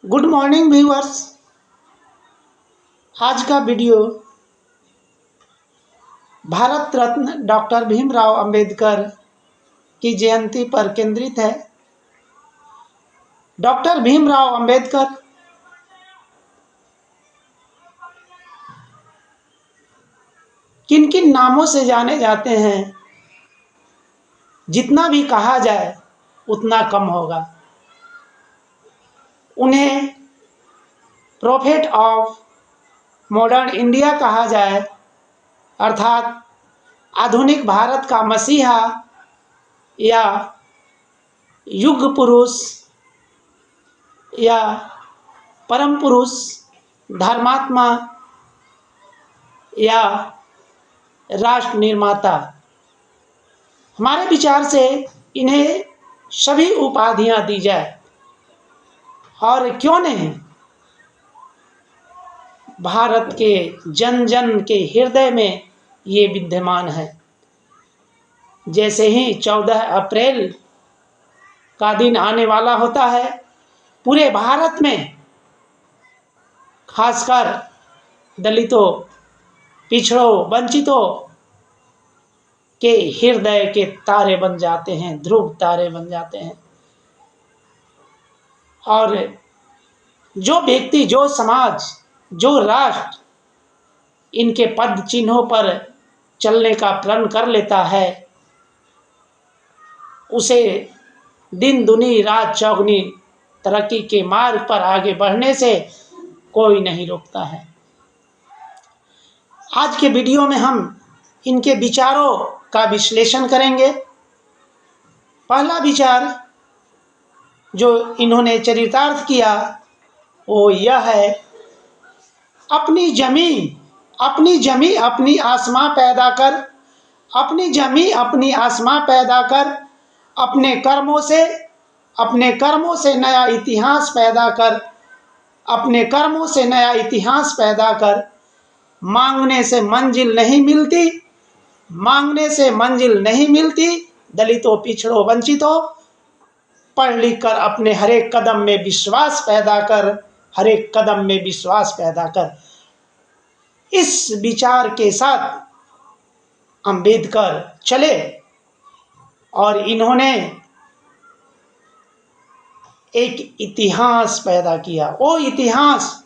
Good morning viewers. आज का video Bharat Ratna doctor Bhimrao Ambedkar की जयंती पर केंद्रित है। डॉक्टर भीमराव अंबेडकर किन किन नामों से जाने जाते हैं, जितना भी कहा जाए उतना कम होगा। उन्हें प्रोफेट ऑफ मॉडर्न इंडिया कहा जाए, अर्थात आधुनिक भारत का मसीहा या युग पुरुष या परम पुरुष, धर्मात्मा या राष्ट्र निर्माता। हमारे विचार से इन्हें सभी उपाधियां दी जाए, और क्यों नहीं, भारत के जन जन के हृदय में ये विद्यमान है। जैसे ही 14 अप्रैल का दिन आने वाला होता है, पूरे भारत में खासकर दलितों, पिछड़ों, वंचितों के हृदय के तारे बन जाते हैं, ध्रुव तारे बन जाते हैं। और जो व्यक्ति, जो समाज, जो राष्ट्र इनके पद चिन्हों पर चलने का प्रण कर लेता है, उसे दिन दुनी रात चौगुनी तरक्की के मार्ग पर आगे बढ़ने से कोई नहीं रोकता है। आज के वीडियो में हम इनके विचारों का विश्लेषण करेंगे। पहला विचार जो इन्होंने चरितार्थ किया वो यह है, अपनी जमी अपनी आसमां पैदा कर, अपनी जमी अपनी आसमां पैदा कर, अपने कर्मों से नया इतिहास पैदा कर, अपने कर्मों से नया इतिहास पैदा कर। मांगने से मंजिल नहीं मिलती, दलितों, पिछड़ों, वंचितों, पढ़ लिख कर अपने हर एक कदम में विश्वास पैदा कर। इस विचार के साथ अंबेडकर चले और इन्होंने एक इतिहास पैदा किया। वो इतिहास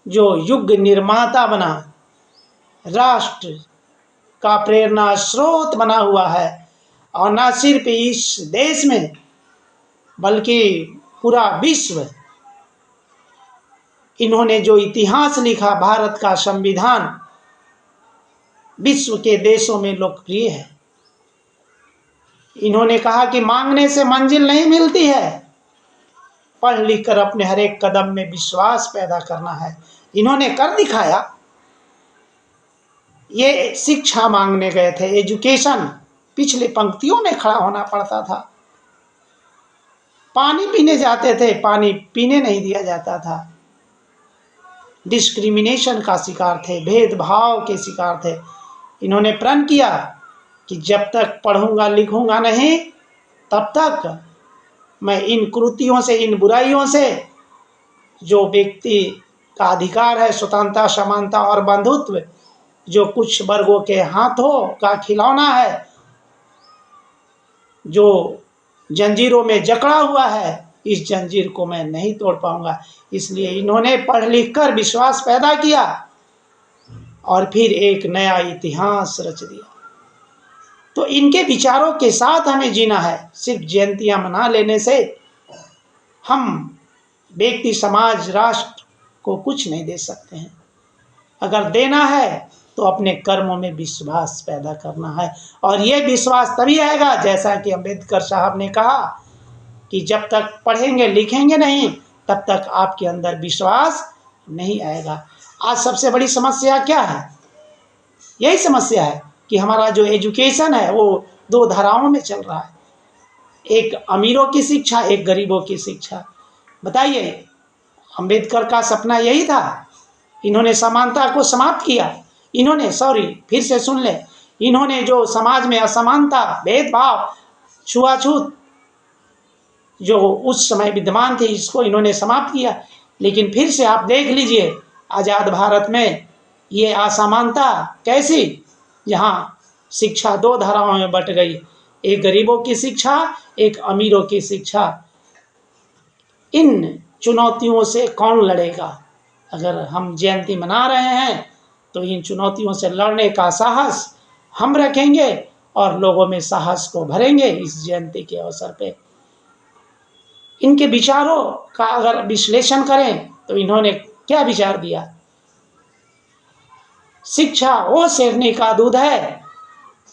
जो युग निर्माता बना, राष्ट्र का प्रेरणा स्रोत बना हुआ है, और न सिर्फ इस देश में बल्कि पूरा विश्व। इन्होंने जो इतिहास लिखा, भारत का संविधान विश्व के देशों में लोकप्रिय है। इन्होंने कहा कि मांगने से मंजिल नहीं मिलती है, पढ़ लिख कर अपने हर एक कदम में विश्वास पैदा करना है। इन्होंने कर दिखाया। ये शिक्षा मांगने गए थे, एजुकेशन, पिछले पंक्तियों में खड़ा होना पड़ता था। पानी पीने जाते थे, पानी पीने नहीं दिया जाता था। डिस्क्रिमिनेशन का शिकार थे, भेदभाव के शिकार थे। इन्होंने प्रण किया कि जब तक पढ़ूंगा लिखूंगा नहीं, तब तक मैं इन कुरीतियों से, इन बुराइयों से, जो व्यक्ति का अधिकार है, स्वतंत्रता, समानता और बंधुत्व, जो कुछ वर्गों के हाथों का खिलौना है, जो जंजीरों में जकड़ा हुआ है, इस जंजीर को मैं नहीं तोड़ पाऊंगा। इसलिए इन्होंने पढ़ लिख कर विश्वास पैदा किया और फिर एक नया इतिहास रच दिया। तो इनके विचारों के साथ हमें जीना है। सिर्फ जयंतियां मना लेने से हम व्यक्ति, समाज, राष्ट्र को कुछ नहीं दे सकते हैं। अगर देना है तो अपने कर्मों में विश्वास पैदा करना है, और ये विश्वास तभी आएगा, जैसा कि अंबेडकर साहब ने कहा कि जब तक पढ़ेंगे लिखेंगे नहीं, तब तक आपके अंदर विश्वास नहीं आएगा। आज सबसे बड़ी समस्या क्या है? यही समस्या है कि हमारा जो एजुकेशन है वो दो धाराओं में चल रहा है, एक अमीरों की शिक्षा, एक गरीबों की शिक्षा। बताइए, अंबेडकर का सपना यही था। इन्होंने समानता को समाप्त किया। इन्होंने जो समाज में असमानता, भेदभाव, छुआछूत जो उस समय विद्यमान थे, इसको इन्होंने समाप्त किया। लेकिन फिर से आप देख लीजिए आज़ाद भारत में ये असमानता कैसी, जहाँ शिक्षा दो धाराओं में बट गई, एक गरीबों की शिक्षा, एक अमीरों की शिक्षा। इन चुनौतियों से कौन लड़ेगा? अगर हम जयंती मना रहे हैं तो इन चुनौतियों से लड़ने का साहस हम रखेंगे और लोगों में साहस को भरेंगे इस जयंती के अवसर पे। इनके विचारों का अगर विश्लेषण करें तो इन्होंने क्या विचार दिया? शिक्षा वो शेरनी का दूध है,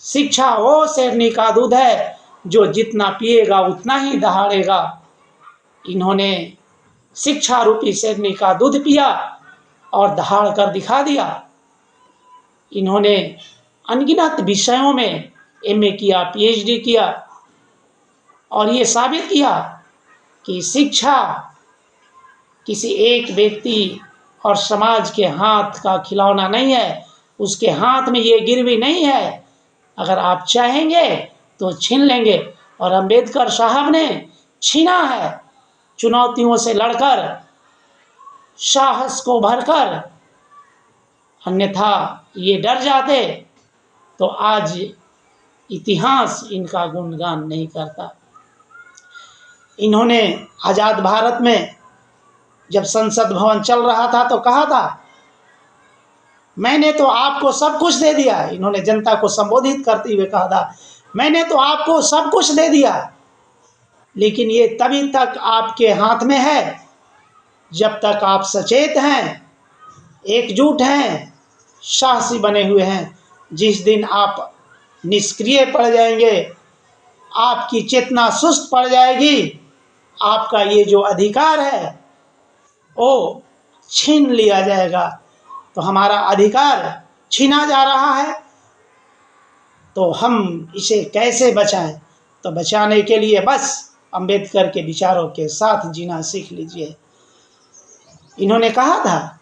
शिक्षा वो शेरनी का दूध है जो जितना पिएगा उतना ही दहाड़ेगा। इन्होंने शिक्षा रूपी शेरनी का दूध पिया और दहाड़ कर दिखा दिया। इन्होंने अनगिनत विषयों में एमए किया, पीएचडी किया और ये साबित किया कि शिक्षा किसी एक व्यक्ति और समाज के हाथ का खिलौना नहीं है, उसके हाथ में ये गिरवी नहीं है, अगर आप चाहेंगे तो छीन लेंगे। और अंबेडकर साहब ने छीना है, चुनौतियों से लड़कर, साहस को भरकर, अन्यथा ये डर जाते तो आज इतिहास इनका गुणगान नहीं करता। इन्होंने आज़ाद भारत में जब संसद भवन चल रहा था तो कहा था, मैंने तो आपको सब कुछ दे दिया। इन्होंने जनता को संबोधित करते हुए कहा था, मैंने तो आपको सब कुछ दे दिया, लेकिन ये तभी तक आपके हाथ में है जब तक आप सचेत हैं, एकजुट हैं, साहसी बने हुए हैं। जिस दिन आप निष्क्रिय पड़ जाएंगे, आपकी चेतना सुस्त पड़ जाएगी, आपका ये जो अधिकार है वो छीन लिया जाएगा। तो हमारा अधिकार छीना जा रहा है, तो हम इसे कैसे बचाएं? तो बचाने के लिए बस अंबेडकर के विचारों के साथ जीना सीख लीजिए। इन्होंने कहा था,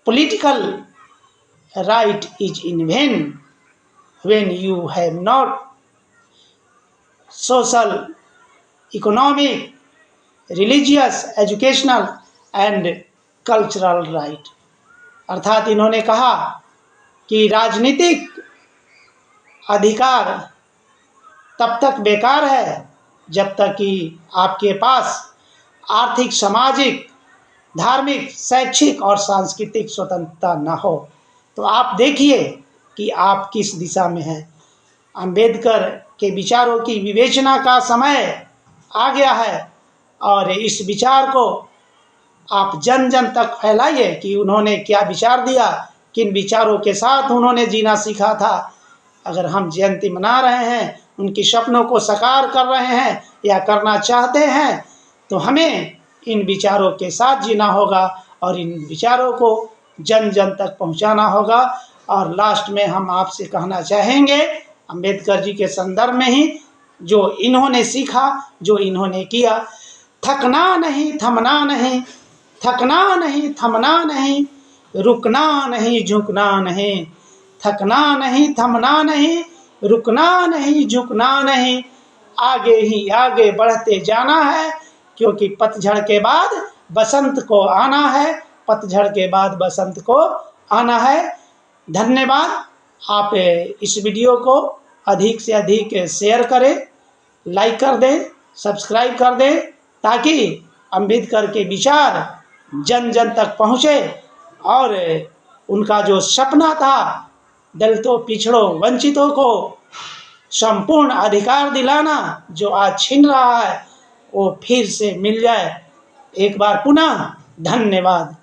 political right is in when when you have not social, economic, religious, educational and cultural right. अर्थात इन्होंने कहा कि राजनीतिक अधिकार तब तक बेकार है जब तक कि आपके पास आर्थिक, सामाजिक, धार्मिक, शैक्षिक और सांस्कृतिक स्वतंत्रता न हो। तो आप देखिए कि आप किस दिशा में हैं। अंबेडकर के विचारों की विवेचना का समय आ गया है और इस विचार को आप जन जन तक फैलाइए कि उन्होंने क्या विचार दिया, किन विचारों के साथ उन्होंने जीना सीखा था। अगर हम जयंती मना रहे हैं, उनके सपनों को साकार कर रहे हैं या करना चाहते हैं, तो हमें इन विचारों के साथ जीना होगा और इन विचारों को जन जन तक पहुंचाना होगा। और लास्ट में हम आपसे कहना चाहेंगे, अंबेडकर जी के संदर्भ में ही, जो इन्होंने सीखा, जो इन्होंने किया, थकना नहीं, थमना नहीं, थकना नहीं, थमना नहीं, रुकना नहीं, झुकना नहीं, थकना नहीं, थमना नहीं, रुकना नहीं, झुकना नहीं, आगे ही आगे बढ़ते जाना है, क्योंकि पतझड़ के बाद बसंत को आना है, पतझड़ के बाद बसंत को आना है। धन्यवाद। आप इस वीडियो को अधिक से अधिक शेयर करें, लाइक कर दें, सब्सक्राइब कर दें, ताकि अंबेडकर के विचार जन जन तक पहुँचे और उनका जो सपना था दलितों, पिछड़ों, वंचितों को संपूर्ण अधिकार दिलाना, जो आज छीन रहा है, वो फिर से मिल जाए। एक बार पुनः धन्यवाद।